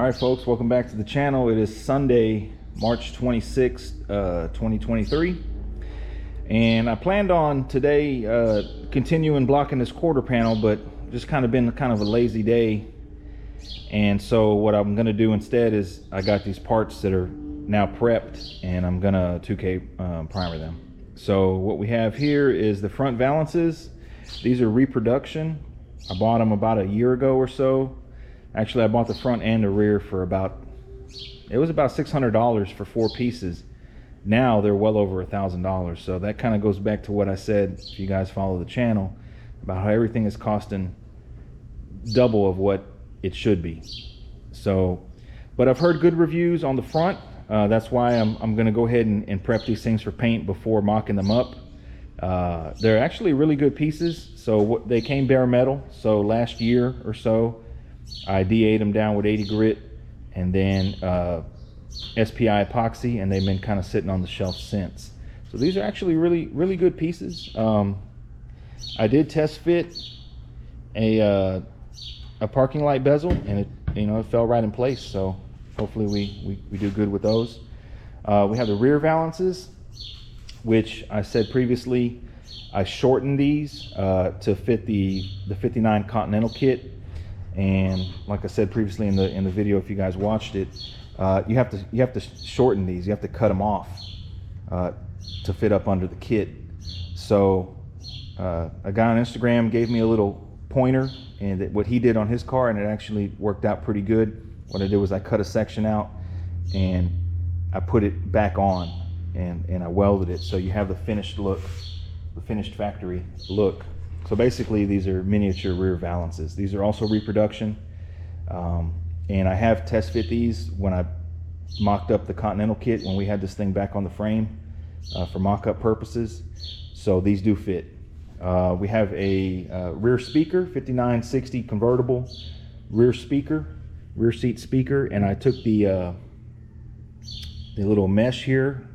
right, folks, welcome back to the channel. It is Sunday, March 26th, 2023. And I planned on today continuing blocking this quarter panel, but just kind of been a lazy day. And so what I'm gonna do instead is I got these parts that are now prepped and I'm gonna 2K primer them. So what we have here is the front valances. These are Reproduction. I bought them about a year ago or so. Actually, I bought the front and the rear for about $600 for 4 pieces. Now they're well over $1,000. So that kind of goes back to what I said, if you guys follow the channel, about how everything is costing double of what it should be. So, but I've heard good reviews on the front. That's why I'm gonna go ahead and prep these things for paint before mocking them up. They're actually really good pieces. So they came bare metal. So last year or so, I DA'd them down with 80 grit and then SPI epoxy, and they've been kind of sitting on the shelf since. So these are actually really good pieces. I did test fit a parking light bezel, and it fell right in place. So hopefully we do good with those. We have the rear valances, which I said previously I shortened these to fit the 59 Continental kit. And like I said previously in the video, if you guys watched it, you have to shorten these. You have to cut them off to fit up under the kit. So a guy on Instagram gave me a little pointer and what he did on his car, and it actually worked out pretty good. What I did was I cut a section out and I put it back on and I welded it, so you have the finished look, the finished factory look. So basically these are miniature rear valances. These are also Reproduction. And I have test fit these when I mocked up the Continental kit, when we had this thing back on the frame for mock-up purposes. So these do fit. We have a rear speaker, 5960 convertible rear seat speaker. And I took the little mesh here.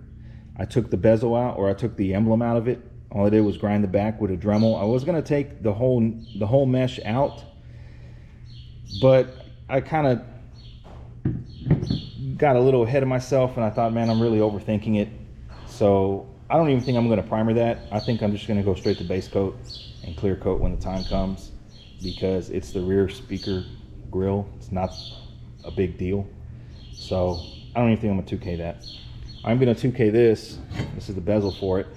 I took the bezel out, or I took the emblem out of it. All I did was grind the back with a Dremel. I was gonna take the whole mesh out, but I kind of got a little ahead of myself, and I thought, man, I'm really overthinking it. So I don't even think I'm gonna primer that. I think I'm just gonna go straight to base coat and clear coat when the time comes, because it's the rear speaker grill. It's not a big deal. So I don't even think I'm gonna 2K that. I'm gonna 2K this. This is the bezel for it.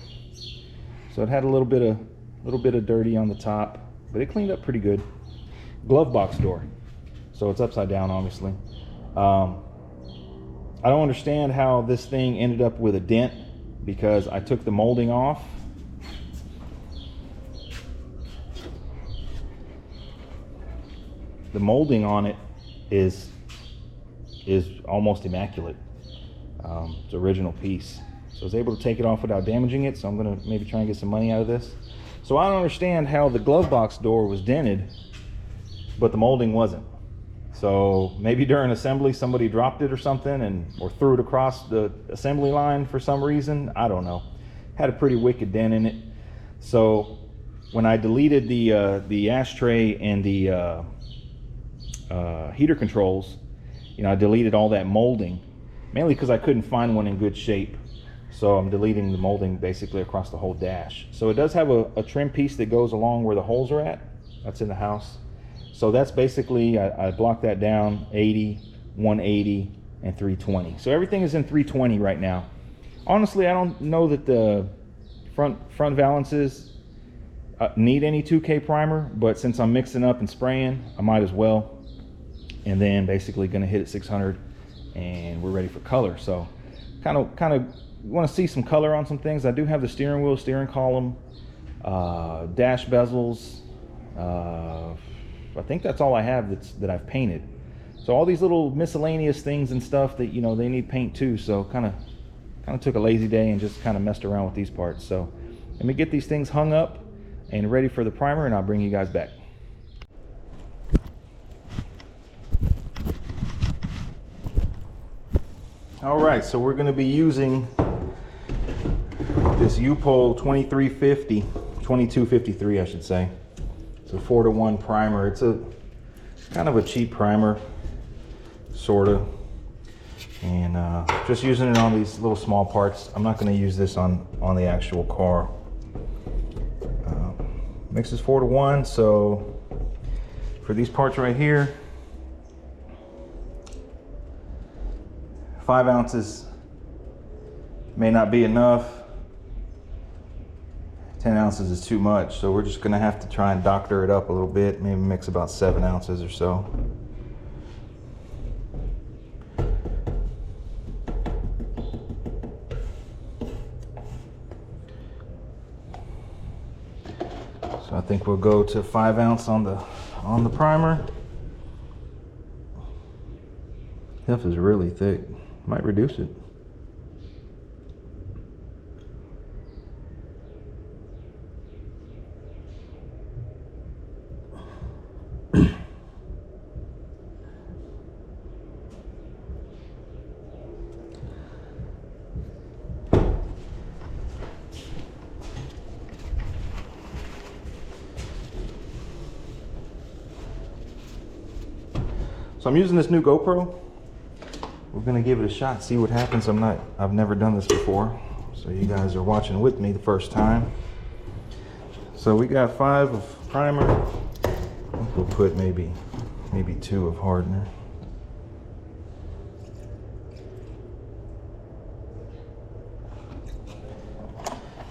So it had a little bit of dirty on the top, but it cleaned up pretty good. Glove box door. So it's upside down, obviously. I don't understand how this thing ended up with a dent, because I took the molding off. The molding on it is almost immaculate. It's an original piece. So I was able to take it off without damaging it. So I'm gonna maybe try and get some money out of this. So I don't understand how the glove box door was dented, but the molding wasn't. So maybe during assembly somebody dropped it or something, or threw it across the assembly line for some reason. I don't know. Had a pretty wicked dent in it. So when I deleted the ashtray and the heater controls, I deleted all that molding, mainly because I couldn't find one in good shape. So I'm deleting the molding basically across the whole dash. So it does have a trim piece that goes along where the holes are at. That's in the house. So that's basically, I blocked that down, 80, 180, and 320. So everything is in 320 right now. Honestly, I don't know that the front valances need any 2K primer, but since I'm mixing up and spraying, I might as well. And then basically gonna hit at 600 and we're ready for color. So kind of want to see some color on some things. I do have the steering wheel, steering column, dash bezels. I think that's all I have that I've painted. So all these little miscellaneous things and stuff that they need paint too. So kind of took a lazy day and just kind of messed around with these parts. So let me get these things hung up and ready for the primer, and I'll bring you guys back. All right, so we're going to be using this U-Pole 2253, I should say. It's a 4-to-1 primer. It's a kind of a cheap primer. sorta. And just using it on these little small parts. I'm not going to use this on the actual car. Mix is 4-to-1, so for these parts right here, 5 ounces may not be enough. 10 ounces is too much, so we're just going to have to try and doctor it up a little bit. Maybe mix about 7 ounces or so. So I think we'll go to 5 ounce on the primer. Stuff is really thick. Might reduce it. So I'm using this new GoPro. We're gonna give it a shot, see what happens. I've never done this before. So you guys are watching with me the first time. So we got 5 of primer. I think we'll put maybe 2 of hardener.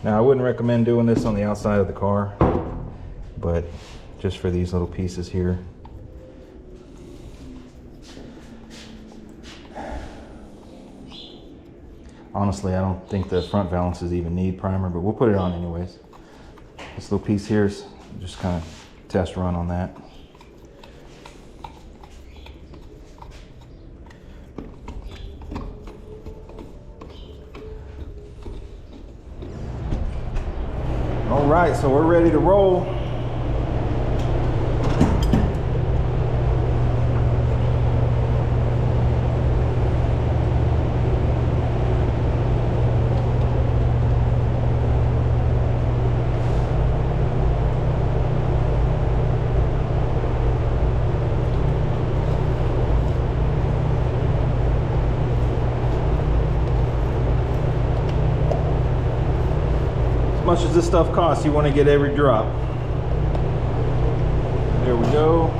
Now I wouldn't recommend doing this on the outside of the car, but just for these little pieces here. Honestly, I don't think the front valances even need primer, but we'll put it on anyways. This little piece here is just kind of test run on that. All right, so we're ready to roll. As much as this stuff costs, you want to get every drop. There we go.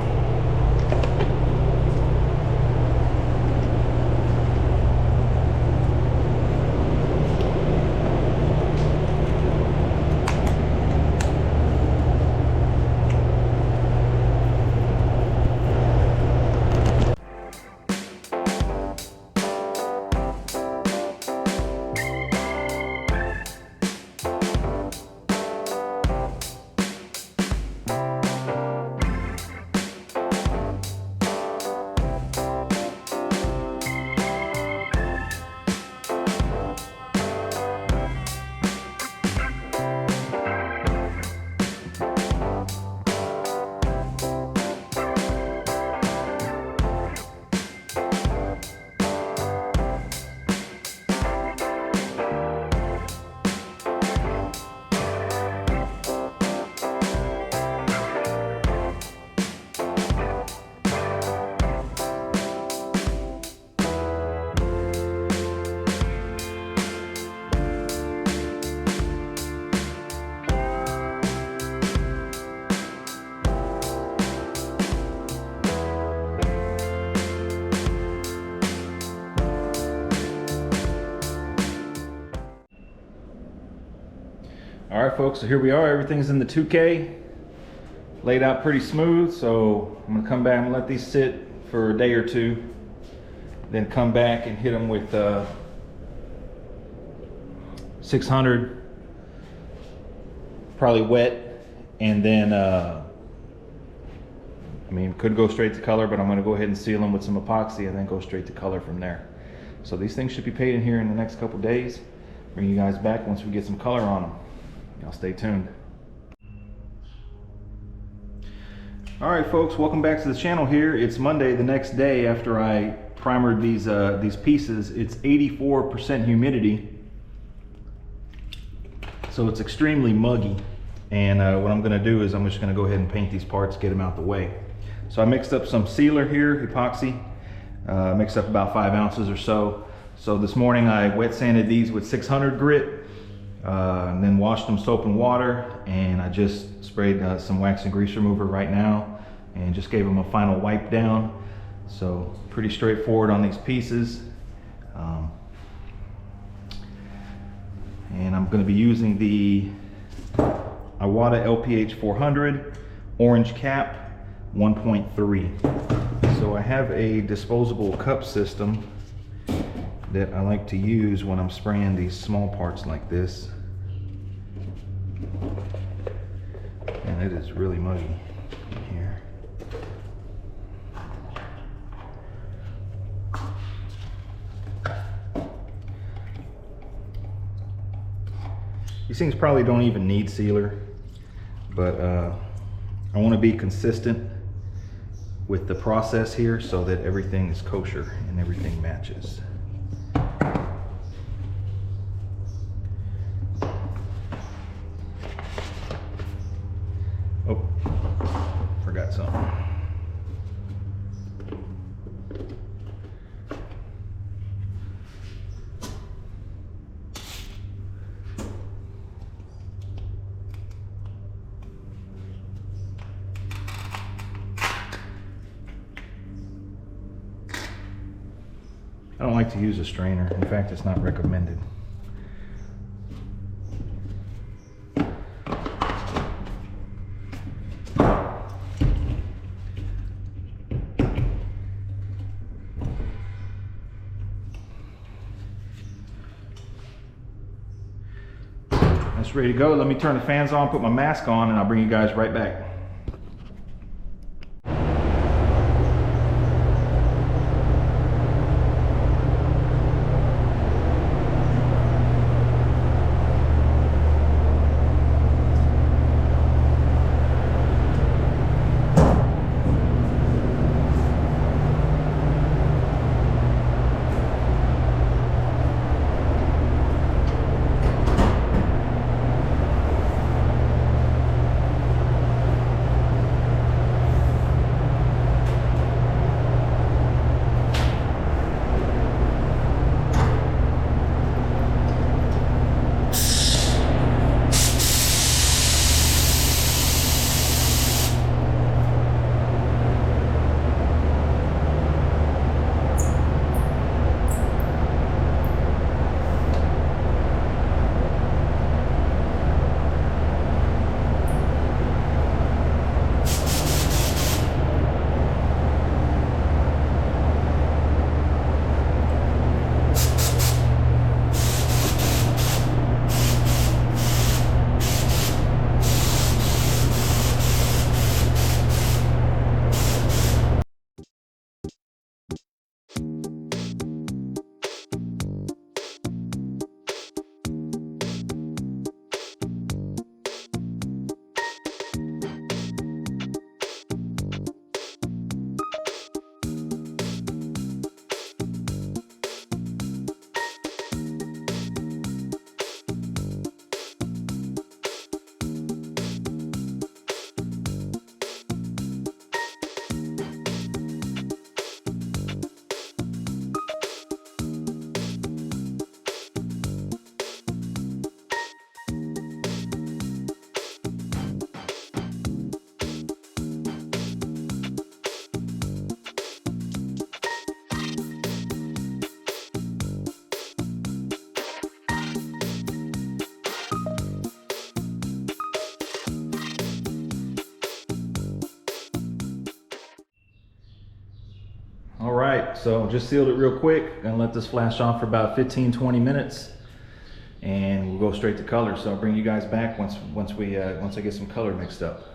All right, folks, so here we are. Everything's in the 2K, laid out pretty smooth. So I'm gonna come back and let these sit for a day or two, then come back and hit them with 600, probably wet, and then I mean, could go straight to color, but I'm gonna go ahead and seal them with some epoxy and then go straight to color from there. So these things should be painted here in the next couple days. Bring you guys back once we get some color on them. Y'all stay tuned. All right, folks, welcome back to the channel here. It's Monday, the next day after I primered these pieces. It's 84% humidity, so it's extremely muggy. And what I'm gonna do is I'm just gonna go ahead and paint these parts, get them out the way. So I mixed up some sealer here, epoxy. Mixed up about 5 ounces or so. So this morning I wet sanded these with 600 grit, and then washed them soap and water, and I just sprayed some wax and grease remover right now and just gave them a final wipe down. So pretty straightforward on these pieces. And I'm going to be using the Iwata LPH 400 orange cap 1.3. So I have a disposable cup system that I like to use when I'm spraying these small parts like this. And it is really muddy in here. These things probably don't even need sealer, but I want to be consistent with the process here so that everything is kosher and everything matches. Oh, forgot something. I don't like to use a strainer. In fact, it's not recommended. That's ready to go. Let me turn the fans on, put my mask on, and I'll bring you guys right back. All right, so just sealed it real quick. Gonna let this flash off for about 15-20 minutes, and we'll go straight to color. So I'll bring you guys back once I get some color mixed up.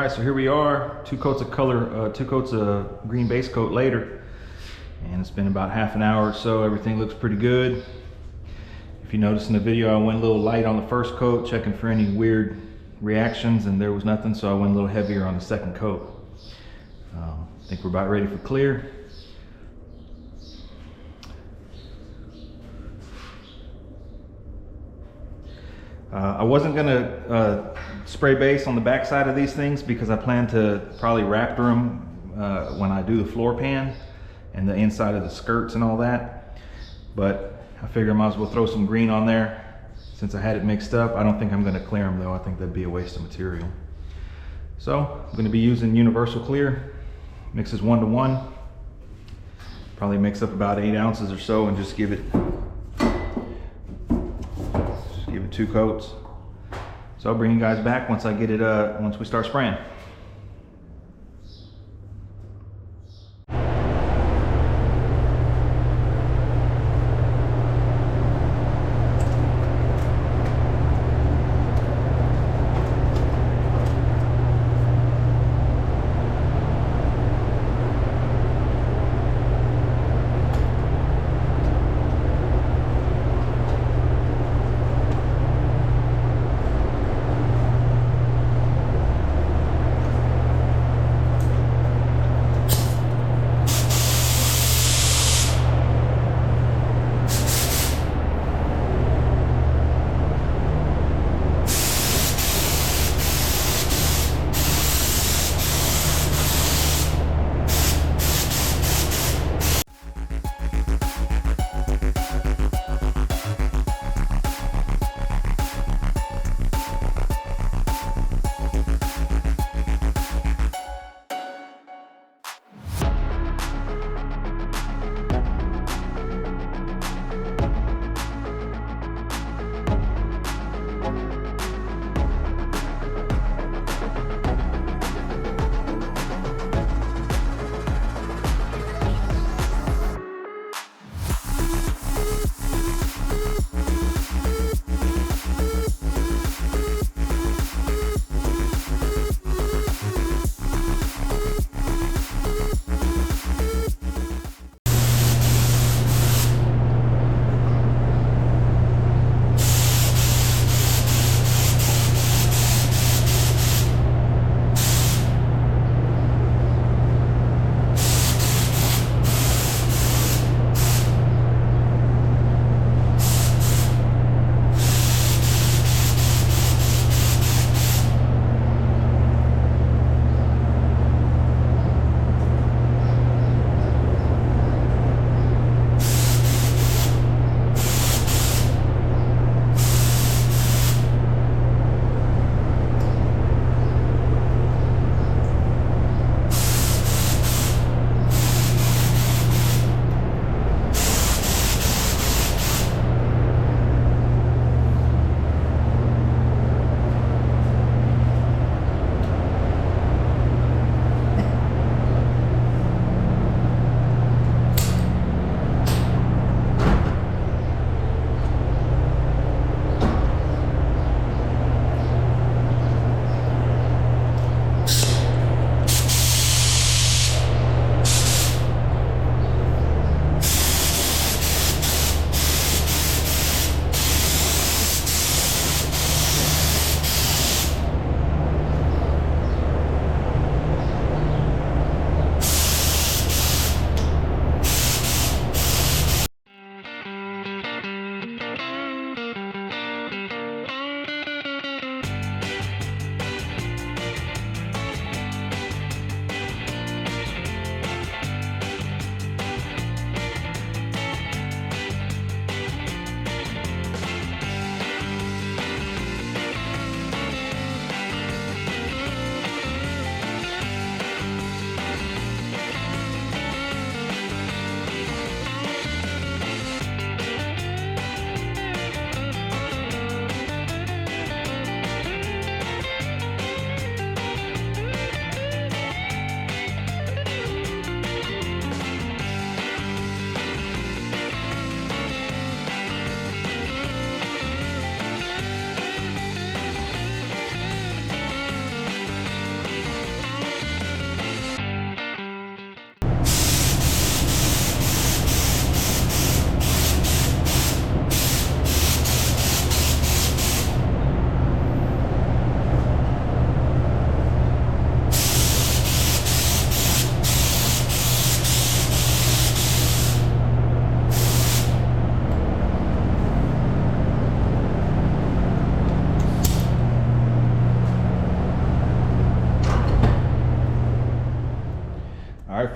right, so here we are, 2 coats of color, 2 coats of green base coat later, and it's been about half an hour or so. Everything looks pretty good. If you notice in the video, I went a little light on the first coat, checking for any weird reactions, and there was nothing, so I went a little heavier on the second coat. I think we're about ready for clear. I wasn't gonna spray base on the back side of these things because I plan to probably raptor them when I do the floor pan and the inside of the skirts and all that. But I figure I might as well throw some green on there since I had it mixed up. I don't think I'm gonna clear them though. I think that'd be a waste of material. So I'm gonna be using universal clear. Mixes 1 to 1. Probably mix up about 8 ounces or so and just give it 2 coats. So I'll bring you guys back once I get it, once we start spraying.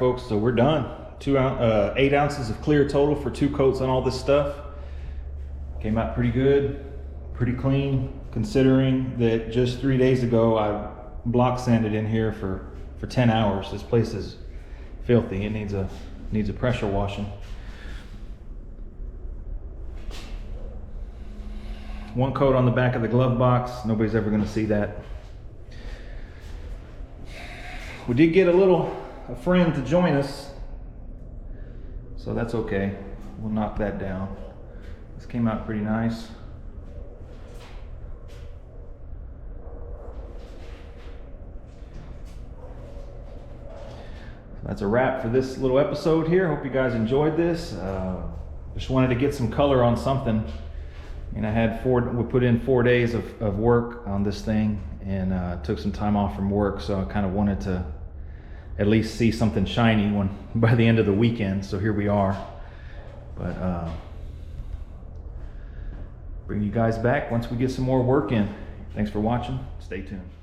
folks, so we're done. 8 ounces of clear total for 2 coats on all this stuff. Came out pretty good, pretty clean, considering that just 3 days ago I block sanded in here for 10 hours. This place is filthy. It needs a pressure washing. 1 coat on the back of the glove box. Nobody's ever going to see that. We did get a friend to join us, so that's okay. We'll knock that down. This came out pretty nice. That's a wrap for this little episode here. Hope you guys enjoyed this. Just wanted to get some color on something. And we put in 4 days of work on this thing, and took some time off from work, so I kind of wanted to at least see something shiny by the end of the weekend. So here we are. But bring you guys back once we get some more work in. Thanks for watching. Stay tuned.